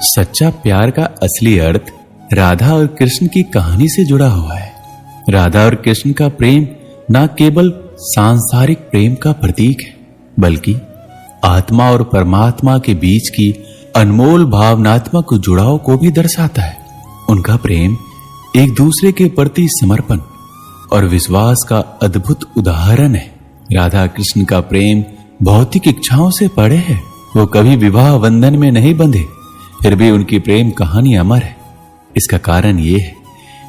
सच्चा प्यार का असली अर्थ राधा और कृष्ण की कहानी से जुड़ा हुआ है। राधा और कृष्ण का प्रेम न केवल सांसारिक प्रेम का प्रतीक है, बल्कि आत्मा और परमात्मा के बीच की अनमोल भावनात्मक जुड़ाव को भी दर्शाता है। उनका प्रेम एक दूसरे के प्रति समर्पण और विश्वास का अद्भुत उदाहरण है। राधा कृष्ण का प्रेम भौतिक इच्छाओं से परे है। वो कभी विवाह बंधन में नहीं बंधे, फिर भी उनकी प्रेम कहानी अमर है। इसका कारण ये है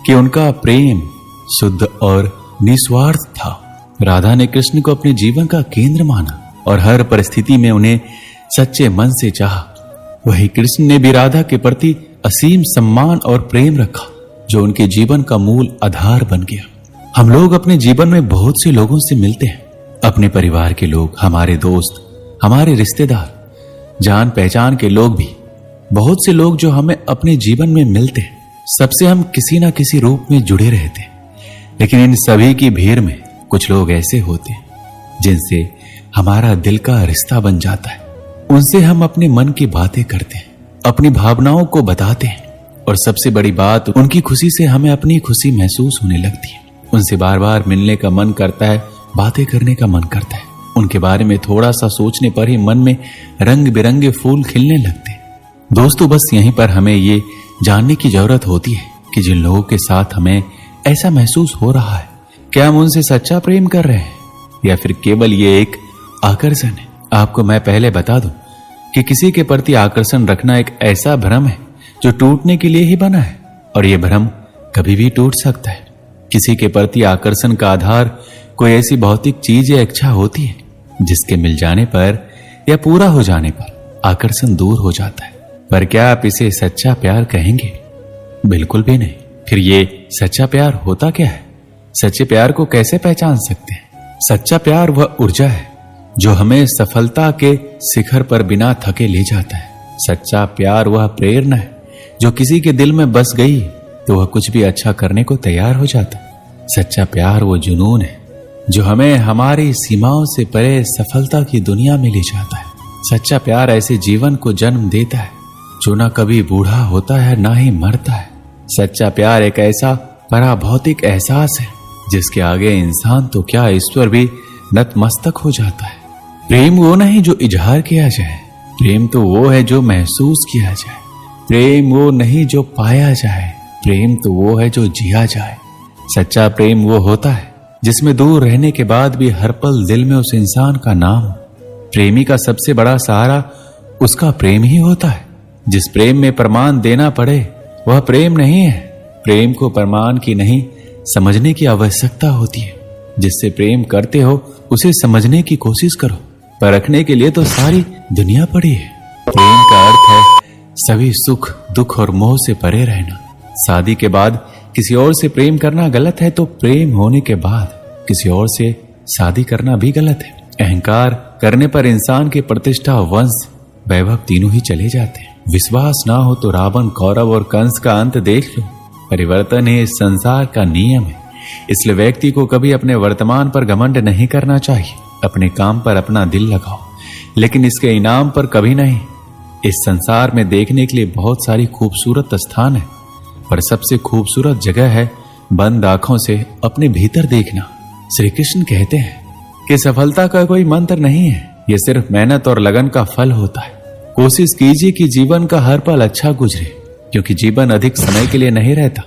कि उनका प्रेम शुद्ध और निस्वार्थ था। राधा ने कृष्ण को अपने जीवन का केंद्र माना और हर परिस्थिति में उन्हें सच्चे मन से चाहा। वही कृष्ण ने भी राधा के प्रति असीम सम्मान और प्रेम रखा, जो उनके जीवन का मूल आधार बन गया। हम लोग अपने जीवन में बहुत से लोगों से मिलते हैं, अपने परिवार के लोग, हमारे दोस्त, हमारे रिश्तेदार, जान पहचान के लोग भी। बहुत से लोग जो हमें अपने जीवन में मिलते हैं, सबसे हम किसी ना किसी रूप में जुड़े रहते हैं। लेकिन इन सभी की भीड़ में कुछ लोग ऐसे होते हैं जिनसे हमारा दिल का रिश्ता बन जाता है। उनसे हम अपने मन की बातें करते हैं, अपनी भावनाओं को बताते हैं, और सबसे बड़ी बात, उनकी खुशी से हमें अपनी खुशी महसूस होने लगती है। उनसे बार बार मिलने का मन करता है, बातें करने का मन करता है। उनके बारे में थोड़ा सा सोचने पर ही मन में रंग बिरंगे फूल खिलने लगते हैं। दोस्तों, बस यहीं पर हमें ये जानने की जरूरत होती है कि जिन लोगों के साथ हमें ऐसा महसूस हो रहा है, क्या हम उनसे सच्चा प्रेम कर रहे हैं या फिर केवल ये एक आकर्षण है। आपको मैं पहले बता दूं कि किसी के प्रति आकर्षण रखना एक ऐसा भ्रम है जो टूटने के लिए ही बना है, और यह भ्रम कभी भी टूट सकता है। किसी के प्रति आकर्षण का आधार कोई ऐसी भौतिक चीज या इच्छा होती है जिसके मिल जाने पर या पूरा हो जाने पर आकर्षण दूर हो जाता है। पर क्या आप इसे सच्चा प्यार कहेंगे? बिल्कुल भी नहीं। फिर ये सच्चा प्यार होता क्या है? सच्चे प्यार को कैसे पहचान सकते हैं? सच्चा प्यार वह ऊर्जा है जो हमें सफलता के शिखर पर बिना थके ले जाता है। सच्चा प्यार वह प्रेरणा है जो किसी के दिल में बस गई तो वह कुछ भी अच्छा करने को तैयार हो जाता है। सच्चा प्यार वो जुनून है जो हमें हमारी सीमाओं से परे सफलता की दुनिया में ले जाता है। सच्चा प्यार ऐसे जीवन को जन्म देता है जो ना कभी बूढ़ा होता है ना ही मरता है। सच्चा प्यार एक ऐसा पराभौतिक एहसास है जिसके आगे इंसान तो क्या, ईश्वर भी नतमस्तक हो जाता है। प्रेम वो नहीं जो इजहार किया जाए, प्रेम तो वो है जो महसूस किया जाए। प्रेम वो नहीं जो पाया जाए, प्रेम तो वो है जो जिया जाए। सच्चा प्रेम वो होता है जिसमें दूर रहने के बाद भी हर पल दिल में उस इंसान का नाम हो। प्रेमी का सबसे बड़ा सहारा उसका प्रेम ही होता है। जिस प्रेम में प्रमाण देना पड़े वह प्रेम नहीं है। प्रेम को प्रमाण की नहीं, समझने की आवश्यकता होती है। जिससे प्रेम करते हो उसे समझने की कोशिश करो, परखने के लिए तो सारी दुनिया पड़ी है। प्रेम का अर्थ है सभी सुख दुख और मोह से परे रहना। शादी के बाद किसी और से प्रेम करना गलत है, तो प्रेम होने के बाद किसी और से शादी करना भी गलत है। अहंकार करने पर इंसान की प्रतिष्ठा, वंश, वैभव तीनों ही चले जाते हैं। विश्वास ना हो तो रावण, कौरव और कंस का अंत देख लो। परिवर्तन ही इस संसार का नियम है। इसलिए व्यक्ति को कभी अपने वर्तमान पर घमंड नहीं करना चाहिए। अपने काम पर अपना दिल लगाओ, लेकिन इसके इनाम पर कभी नहीं। इस संसार में देखने के लिए बहुत सारी खूबसूरत स्थान है, पर सबसे खूबसूरत जगह है बंद आंखों से अपने भीतर देखना। श्री कृष्ण कहते हैं कि सफलता का कोई मंत्र नहीं है, यह सिर्फ मेहनत और लगन का फल होता है। कोशिश कीजिए कि जीवन का हर पल अच्छा गुजरे, क्योंकि जीवन अधिक समय के लिए नहीं रहता,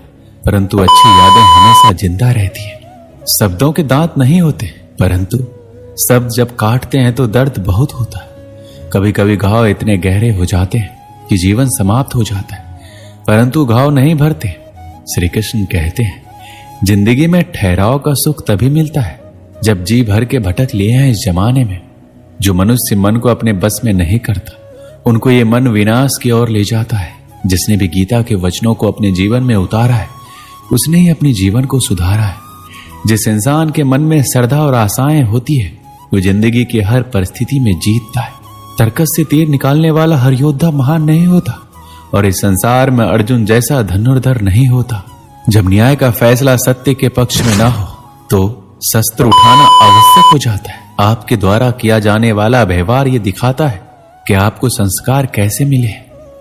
परंतु अच्छी यादें हमेशा जिंदा रहती हैं। शब्दों के दांत नहीं होते, परंतु शब्द जब काटते हैं तो दर्द बहुत होता है। कभी कभी घाव इतने गहरे हो जाते हैं कि जीवन समाप्त हो जाता है, परंतु घाव नहीं भरते। श्री कृष्ण कहते हैं, जिंदगी में ठहराव का सुख तभी मिलता है जब जी भर के भटक लिए हैं इस जमाने में। जो मनुष्य मन को अपने बस में नहीं करता, उनको ये मन विनाश की ओर ले जाता है। जिसने भी गीता के वचनों को अपने जीवन में उतारा है, उसने ही अपने जीवन को सुधारा है। जिस इंसान के मन में श्रद्धा और आशाएं होती है, वो जिंदगी की हर परिस्थिति में जीतता है। तर्कस से तीर निकालने वाला हर योद्धा महान नहीं होता, और इस संसार में अर्जुन जैसा धनुर्धर नहीं होता। जब न्याय का फैसला सत्य के पक्ष में ना हो, तो शस्त्र उठाना आवश्यक हो जाता है। आपके द्वारा किया जाने वाला व्यवहार ये दिखाता है कि आपको संस्कार कैसे मिले।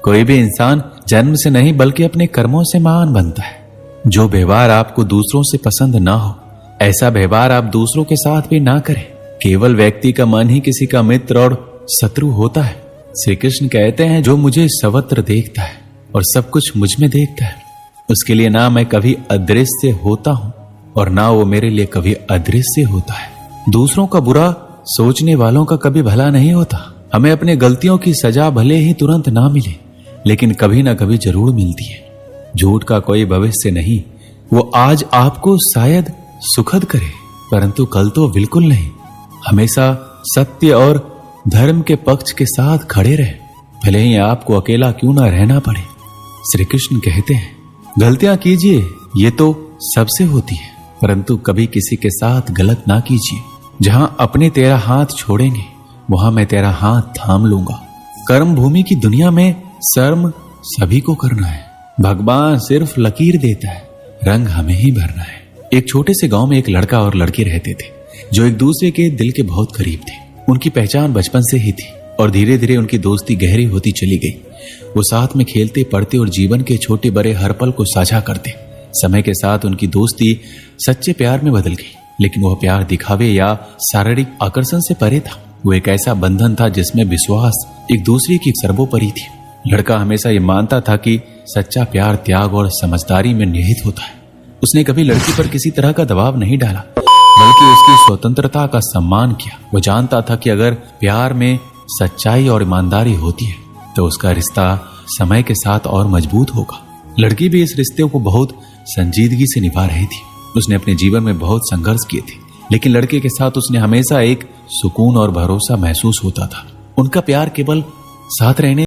कोई भी इंसान जन्म से नहीं बल्कि अपने कर्मों से महान बनता है। जो व्यवहार आपको दूसरों से पसंद ना हो, ऐसा व्यवहार आप दूसरों के साथ भी ना करें। केवल व्यक्ति का मन ही किसी का मित्र और शत्रु होता है। श्री कृष्ण कहते हैं, जो मुझे सर्वत्र देखता है और सब कुछ मुझ में देखता है, उसके लिए ना मैं कभी अदृश्य होता हूं और ना वो मेरे लिए कभी अदृश्य होता है। दूसरों का बुरा सोचने वालों का कभी भला नहीं होता। हमें अपने गलतियों की सजा भले ही तुरंत ना मिले, लेकिन कभी ना कभी जरूर मिलती है। झूठ का कोई भविष्य नहीं। वो आज आपको शायद सुखद करे, परंतु कल तो बिल्कुल नहीं। हमेशा सत्य और धर्म के पक्ष के साथ खड़े रहे, भले ही आपको अकेला क्यों ना रहना पड़े। श्री कृष्ण कहते हैं, गलतियां कीजिए, ये तो सबसे होती है, परंतु कभी किसी के साथ गलत ना कीजिए। जहां अपने तेरा हाथ छोड़ेंगे, वहां मैं तेरा हाथ थाम लूंगा। कर्म भूमि की दुनिया में कर्म सभी को करना है। भगवान सिर्फ लकीर देता है, रंग हमें ही भरना है। एक छोटे से गांव में एक लड़का और लड़की रहते थे, जो एक दूसरे के दिल के बहुत करीब थे। उनकी पहचान बचपन से ही थी और धीरे धीरे उनकी दोस्ती गहरी होती चली गई। वो साथ में खेलते पढ़ते और जीवन के छोटे बड़े हर पल को साझा करते। समय के साथ उनकी दोस्ती सच्चे प्यार में बदल गई, लेकिन वह प्यार दिखावे या शारीरिक आकर्षण से परे था। वो एक ऐसा बंधन था जिसमें विश्वास एक दूसरे की सर्वोपरि थी। लड़का हमेशा ये मानता था कि सच्चा प्यार त्याग और समझदारी में निहित होता है। उसने कभी लड़की पर किसी तरह का दबाव नहीं डाला, बल्कि उसकी स्वतंत्रता का सम्मान किया। वो जानता था कि अगर प्यार में सच्चाई और ईमानदारी होती है तो उसका रिश्ता समय के साथ और मजबूत होगा। लड़की भी इस रिश्ते को बहुत संजीदगी से निभा रही थी। उसने अपने जीवन में बहुत संघर्ष किए थे, लेकिन लड़के के साथ उसने हमेशा एक सुकून और भरोसा महसूस होता था। उनका प्यार केवल साथ रहने